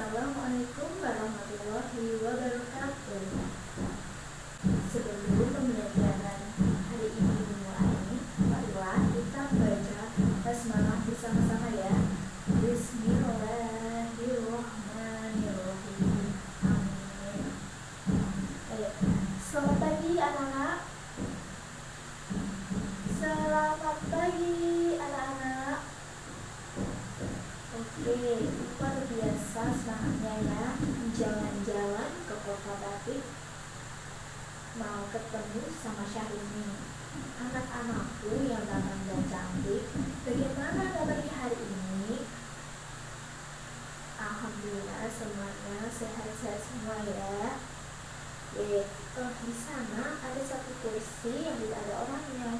Assalamualaikum warahmatullahi wabarakatuh. Sebelum pembelajaran hari ini dimulai, marilah kita baca basmalah bersama-sama ya. Bismillahirrahmanirrahim. Amin. Selamat pagi anak-anak. Selamat pagi anak-anak. Oke, luar biasa semangatnya ya. Jalan-jalan ke kota Batik, mau ketemu sama Syahrini. Anak-anakku yang ganteng dan cantik, bagaimana kabarnya hari ini? Alhamdulillah semuanya sehat-sehat semua ya. Di sana ada satu kursi yang tidak ada orangnya.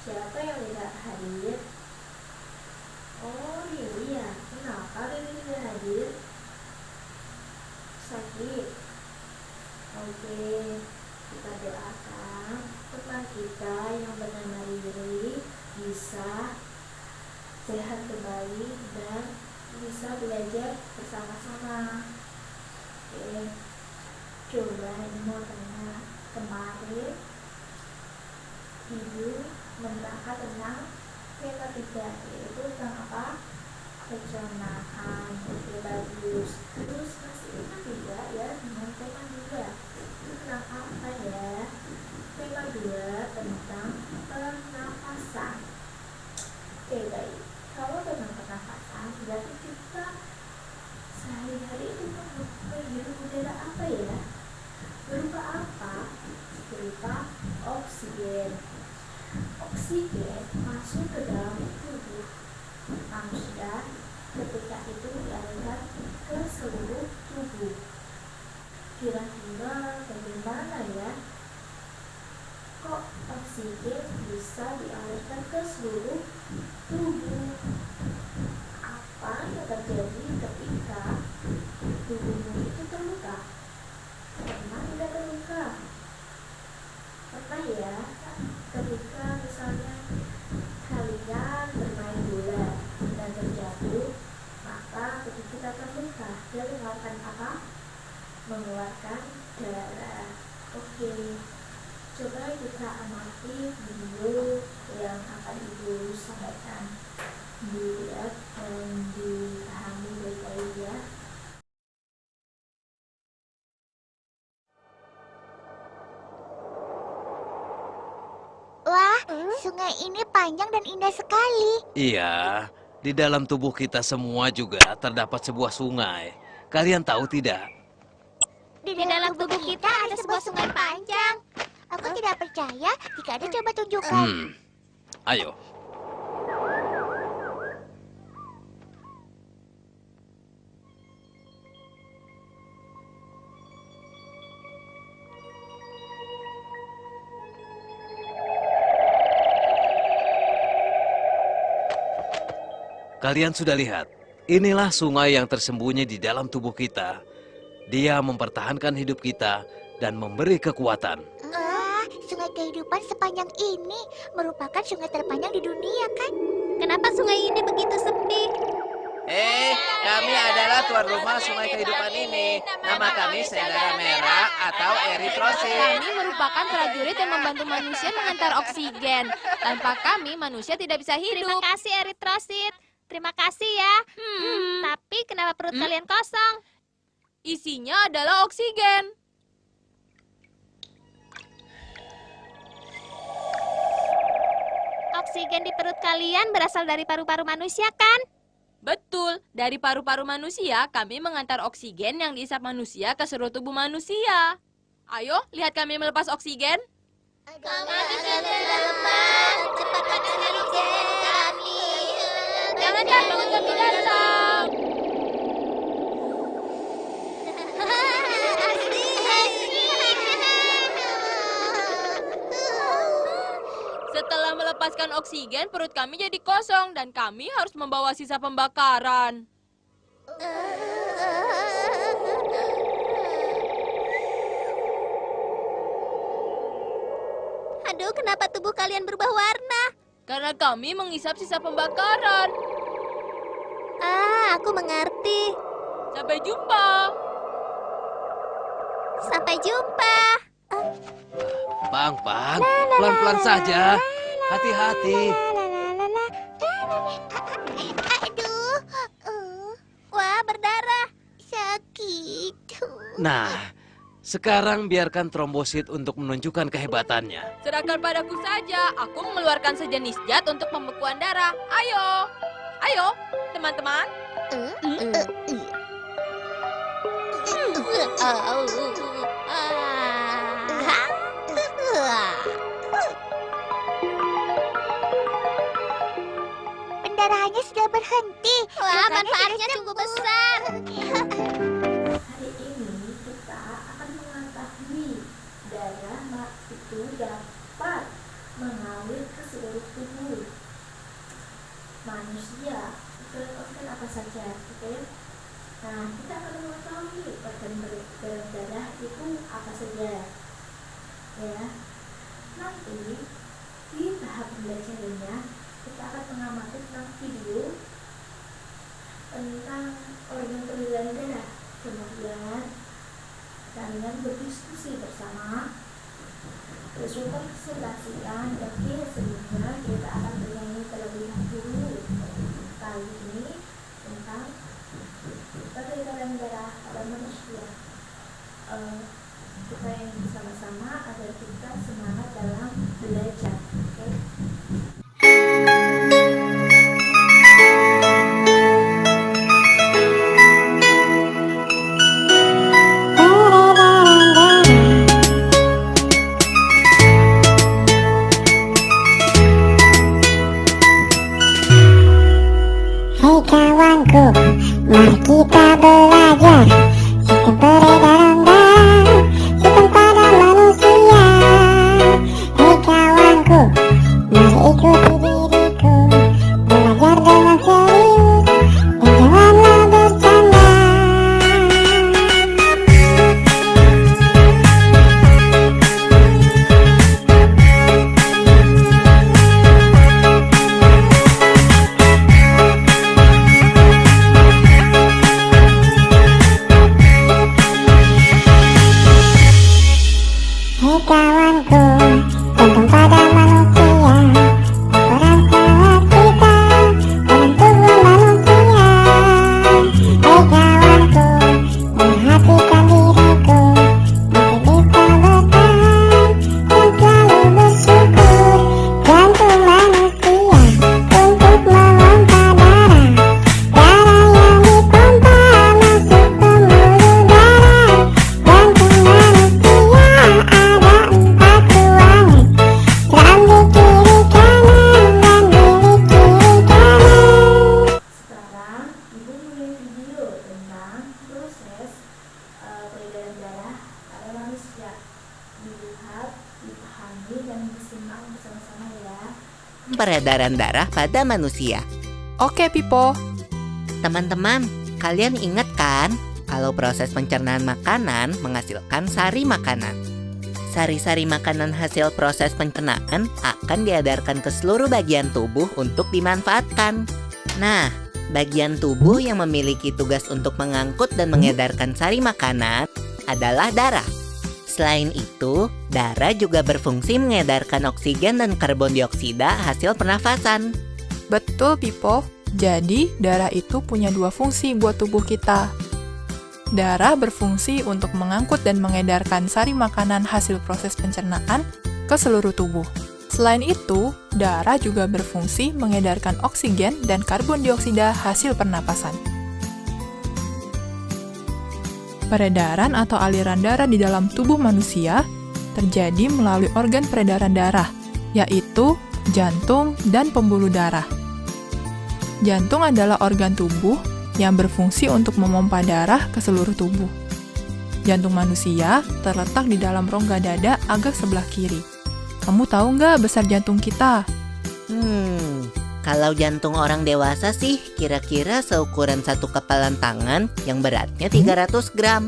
Siapa yang tidak hadir? Oh iya, kenapa Riri tidak hadir? Sakit. Oke, kita doakan teman kita yang bernama Riri bisa sehat kembali dan bisa belajar bersama-sama. Oke, coba ini mau tanya, kemarin Ibu menerangkan tentang tema 3, yaitu tentang apa? Pencernaan. Oke, bagus. Terus masih ingat tidak ya dengan tema 2 itu tentang apa ya? Tema 2 tentang pernafasan. Oke, baik. Kalau tentang pernafasan, berarti kita sehari-hari itu menghirup udara apa ya? Berupa apa? Berupa oksigen. Oksigen masuk ke dalam tubuh manusia ketika itu dialirkan ke seluruh tubuh. Kira-kira bagaimana ya? Kok oksigen bisa dialirkan ke seluruh tubuh? Apa yang terjadi ketika tubuhmu itu terluka? Pernah tidak terluka? Pernah ya? Ketika misalnya kalian bermain bola dan terjatuh, maka tubuh kita terluka, dia mengeluarkan apa? Mengeluarkan darah. Oke, coba kita amati video yang akan Ibu sampaikan, dilihat dan dipahami baik-baik ya. Wah, sungai ini panjang dan indah sekali. Iya, di dalam tubuh kita semua juga terdapat sebuah sungai. Kalian tahu tidak? Di dalam tubuh kita ada sebuah sungai panjang. Aku tidak percaya jika ada, coba tunjukkan. Ayo. Kalian sudah lihat, inilah sungai yang tersembunyi di dalam tubuh kita. Dia mempertahankan hidup kita dan memberi kekuatan. Sungai kehidupan sepanjang ini merupakan sungai terpanjang di dunia, kan? Kenapa sungai ini begitu sepi? Kami adalah tuan rumah sungai kehidupan ini. Nama kami Serigala Merah atau Eritrosit. Kami merupakan prajurit yang membantu manusia mengantar oksigen. Tanpa kami, manusia tidak bisa hidup. Terima kasih Eritrosit. Terima kasih ya. Tapi kenapa perut kalian kosong? Isinya adalah oksigen. Oksigen di perut kalian berasal dari paru-paru manusia kan? Betul, dari paru-paru manusia kami mengantar oksigen yang dihisap manusia ke seluruh tubuh manusia. Ayo, lihat kami melepas oksigen. Kami sudah lepas. Cepatkan oksigen kami. Jangan bangun kami datang. Setelah melepaskan oksigen, perut kami jadi kosong dan kami harus membawa sisa pembakaran. Aduh, kenapa tubuh kalian berubah warna? Karena kami menghisap sisa pembakaran. Aku mengerti. Sampai jumpa. Sampai jumpa. Pang, pelan-pelan saja. Hati-hati. Aduh. Wah, berdarah. Sakit. Nah, sekarang biarkan trombosit untuk menunjukkan kehebatannya. Serahkan padaku saja. Aku mengeluarkan sejenis zat untuk pembekuan darah. Ayo. Ayo, teman-teman. Pendarahannya sudah berhenti. Wah, manfaatnya cukup besar. Hari ini kita akan mengetahui darah itu dapat mengalir ke seluruh tubuh manusia. Organ apa saja, oke? Nah, kita akan mengetahui organ dalam darah itu apa saja, ya. Nanti di tahap pembelajarannya kita akan mengamati tentang video tentang organ peredaran darah. Kemudian kalian berdiskusi bersama resultat presentasian, tapi sebelumnya kita akan bernyanyi terlebih dahulu. Kali ini tentang peredaran darah pada manusia. Kita yang bersama-sama agar kita semangat dalam belajar, oke? Hei kawanku, mari kita belajar sistem peredaran darah, sistem pada manusia. Hei kawanku, mari ikuti diriku, belajar dengan serius dan janganlah bercanda. Hei kawanku, jantung pada manusia, peran sangat kita dalam tubuh manusia. Hei kawanku, perhatikan diriku, masih bisa bertahan dan selalu bersyukur. Jantung manusia untuk memompa darah, darah yang dipompa masuk ke mulut darah. Jantung manusia ada 4 ruangan, seram di kiri kanan dan bilik kiri kanan. Sekarang ibu punya video tentang proses peredaran darah pada manusia. Dilihat, dipahami, dan disimak bersama-sama ya. Peredaran darah pada manusia. Oke, Pipo. Teman-teman, kalian ingat kan kalau proses pencernaan makanan menghasilkan sari makanan? Sari-sari makanan hasil proses pencernaan akan diedarkan ke seluruh bagian tubuh untuk dimanfaatkan. Nah, bagian tubuh yang memiliki tugas untuk mengangkut dan mengedarkan sari makanan adalah darah. Selain itu, darah juga berfungsi mengedarkan oksigen dan karbon dioksida hasil pernafasan. Betul, Pipo. Jadi, darah itu punya 2 fungsi buat tubuh kita. Darah berfungsi untuk mengangkut dan mengedarkan sari makanan hasil proses pencernaan ke seluruh tubuh. Selain itu, darah juga berfungsi mengedarkan oksigen dan karbon dioksida hasil pernapasan. Peredaran atau aliran darah di dalam tubuh manusia terjadi melalui organ peredaran darah, yaitu jantung dan pembuluh darah. Jantung adalah organ tubuh yang berfungsi untuk memompa darah ke seluruh tubuh. Jantung manusia terletak di dalam rongga dada agak sebelah kiri. Kamu tahu nggak besar jantung kita? Kalau jantung orang dewasa sih kira-kira seukuran satu kepalan tangan yang beratnya 300 gram.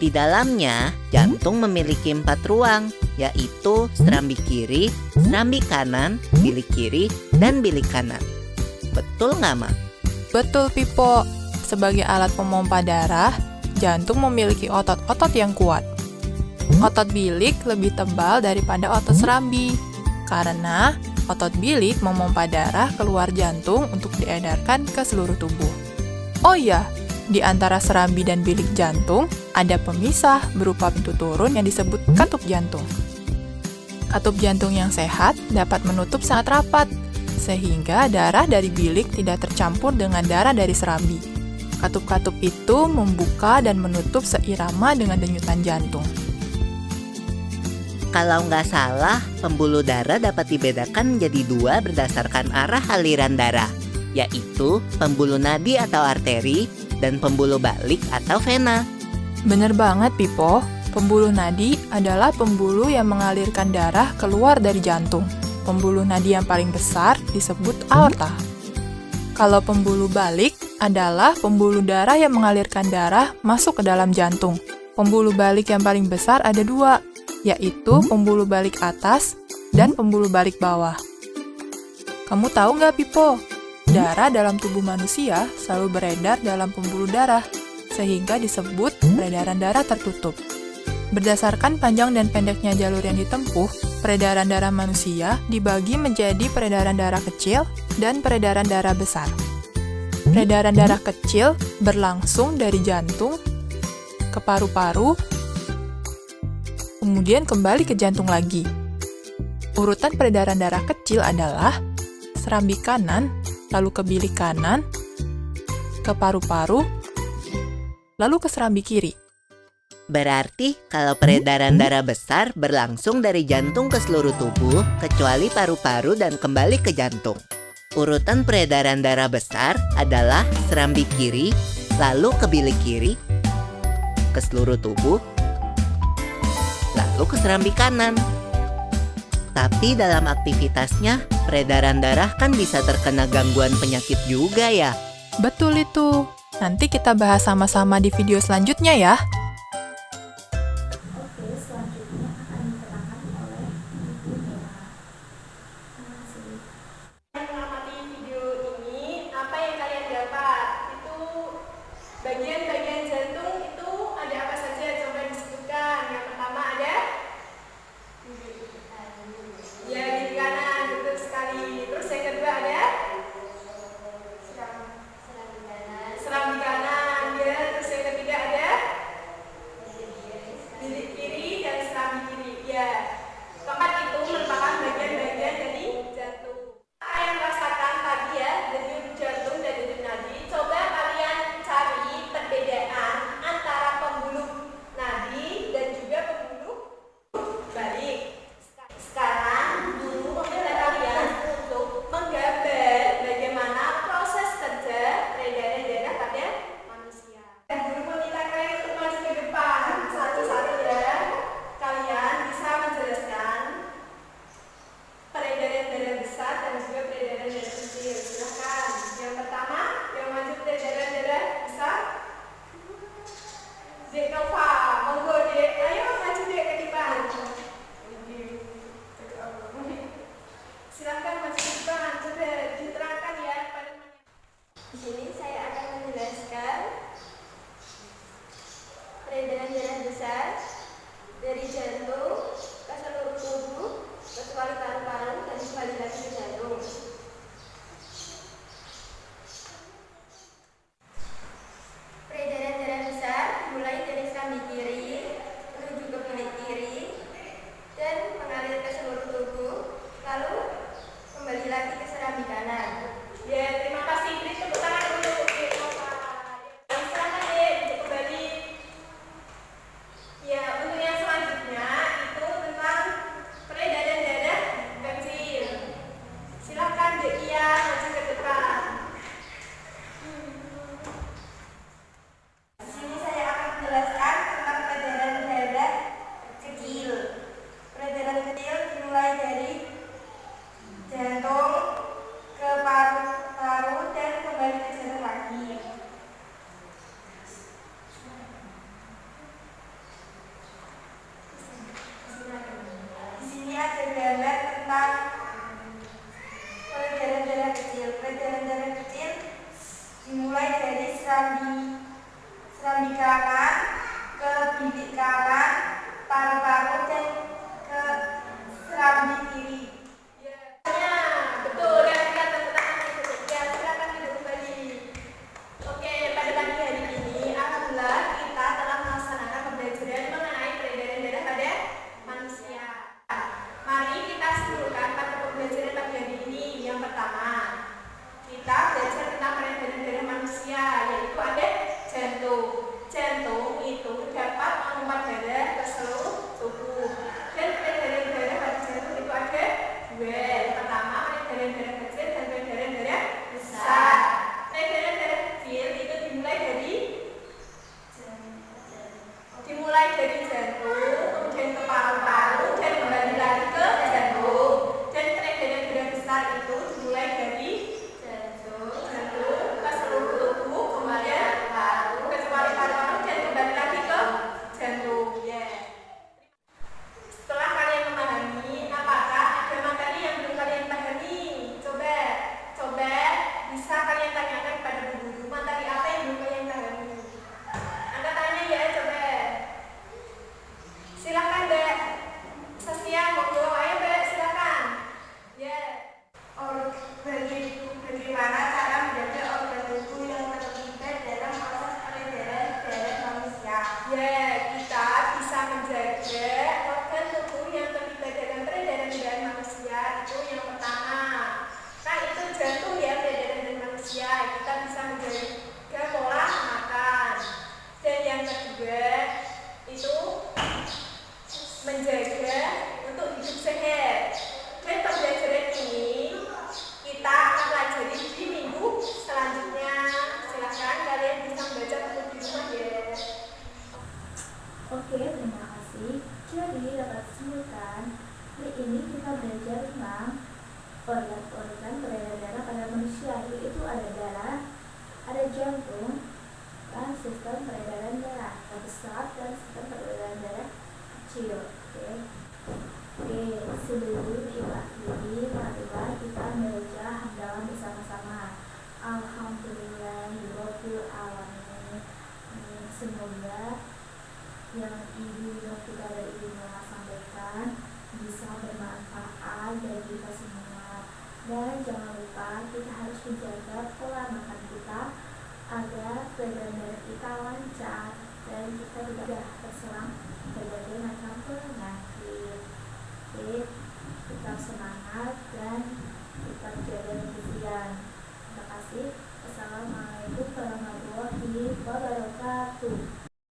Di dalamnya, jantung memiliki 4 ruang, yaitu serambi kiri, serambi kanan, bilik kiri, dan bilik kanan. Betul nggak, Ma? Betul, Pipo. Sebagai alat pemompa darah, jantung memiliki otot-otot yang kuat. Otot bilik lebih tebal daripada otot serambi, karena otot bilik memompa darah keluar jantung untuk diedarkan ke seluruh tubuh. Oh iya, di antara serambi dan bilik jantung, ada pemisah berupa pintu turun yang disebut katup jantung. Katup jantung yang sehat dapat menutup sangat rapat, sehingga darah dari bilik tidak tercampur dengan darah dari serambi. Katup-katup itu membuka dan menutup seirama dengan denyutan jantung. Kalau nggak salah, pembuluh darah dapat dibedakan menjadi dua berdasarkan arah aliran darah, yaitu pembuluh nadi atau arteri dan pembuluh balik atau vena. Bener banget, Pipo. Pembuluh nadi adalah pembuluh yang mengalirkan darah keluar dari jantung. Pembuluh nadi yang paling besar disebut aorta. Kalau pembuluh balik adalah pembuluh darah yang mengalirkan darah masuk ke dalam jantung. Pembuluh balik yang paling besar ada dua, yaitu pembuluh balik atas dan pembuluh balik bawah. Kamu tahu nggak, Pipo? Darah dalam tubuh manusia selalu beredar dalam pembuluh darah, sehingga disebut peredaran darah tertutup. Berdasarkan panjang dan pendeknya jalur yang ditempuh, peredaran darah manusia dibagi menjadi peredaran darah kecil dan peredaran darah besar. Peredaran darah kecil berlangsung dari jantung ke paru-paru, kemudian kembali ke jantung lagi. Urutan peredaran darah kecil adalah serambi kanan, lalu ke bilik kanan, ke paru-paru, lalu ke serambi kiri. Berarti kalau peredaran darah besar berlangsung dari jantung ke seluruh tubuh, kecuali paru-paru dan kembali ke jantung. Urutan peredaran darah besar adalah serambi kiri, lalu ke bilik kiri, ke seluruh tubuh, lalu ke serambi kanan. Tapi dalam aktivitasnya, peredaran darah kan bisa terkena gangguan penyakit juga ya. Betul itu. Nanti kita bahas sama-sama di video selanjutnya ya. Oke, selanjutnya akan diterangkan oleh Ibu Mira. Terima kasih. Mengamati video ini, apa yang kalian dapat? Itu bagian-bagian jantung itu ada apa saja? Coba disebutkan. Yang pertama ada ya, di kanan, betul sekali. Terus yang kedua ada serambi kanan, ya. Terus yang ketiga ada serambi kanan, ke bilik kanan, paru-paru, dan ke serambi kiri. Ya, betul. Ya, silakan duduk kembali. Oke, pada pagi hari ini, alhamdulillah kita telah melaksanakan pembelajaran mengenai peredaran darah pada manusia. Mari kita simpulkan pada pembelajaran pagi hari ini. Yang pertama, kita belajar tentang peredaran darah manusia, yaitu ada jantung. Jantung itu dapat memompa darah ke seluruh tubuh. Dan peredaran darah pada jantung itu ada dua. Yang pertama, peredaran darah kecil dan peredaran darah besar. Peredaran darah kecil itu dimulai dari jantung, kemudian ke paru-paru, dan kembali lagi ke jantung. Dan peredaran darah besar itu dimulai dari jantung ke seluruh tubuh, kemudian kecuali paru-paru, dan kembali lagi ke jantung. Setelah kalian memahami, apakah ada materi yang belum kalian pahami? Coba bisa kalian tanyakan kepada guru, materi apa yang belum kalian pahami? Angkat tangannya ya, coba. Silakan, Mbak. Sesia, monggo. Ayo, Mbak, silakan. Bagaimana cara menjaga organ tubuh yang terlibat dalam proses peredaran darah manusia? Kita bisa menjaga organ tubuh yang terlibat dalam peredaran darah manusia. Itu yang pertama. Kan itu jantung ya, peredaran darah manusia. Kita bisa menjaga pola makan. Dan yang kedua itu menjaga untuk hidup sehat. Dan pembelajaran ini kita akan pelajari di minggu selanjutnya. Silakan kalian bisa membaca buku di rumah ya. Oke, terima kasih. Jadi dapat disimpulkan, hari ini kita belajar tentang organ-organ peredaran darah pada manusia, yaitu ada darah, ada jantung, dan sistem peredaran darah besar dan sistem peredaran darah kecil. Oke, sebelum diakhiri, marilah kita membaca hamdalah bersama-sama. Alhamdulillahirabbil alamin. Semoga yang kita dari Ibu Nora sampaikan bisa bermanfaat bagi kita semua. Dan jangan lupa kita harus menjaga pola makan kita agar peredaran darah kita lancar dan kita tidak terserang berbagai macam penyakit. Oke, tetap semangat dan tetap jaga kebersihan. Terima kasih. Assalamualaikum warahmatullahi wabarakatuh.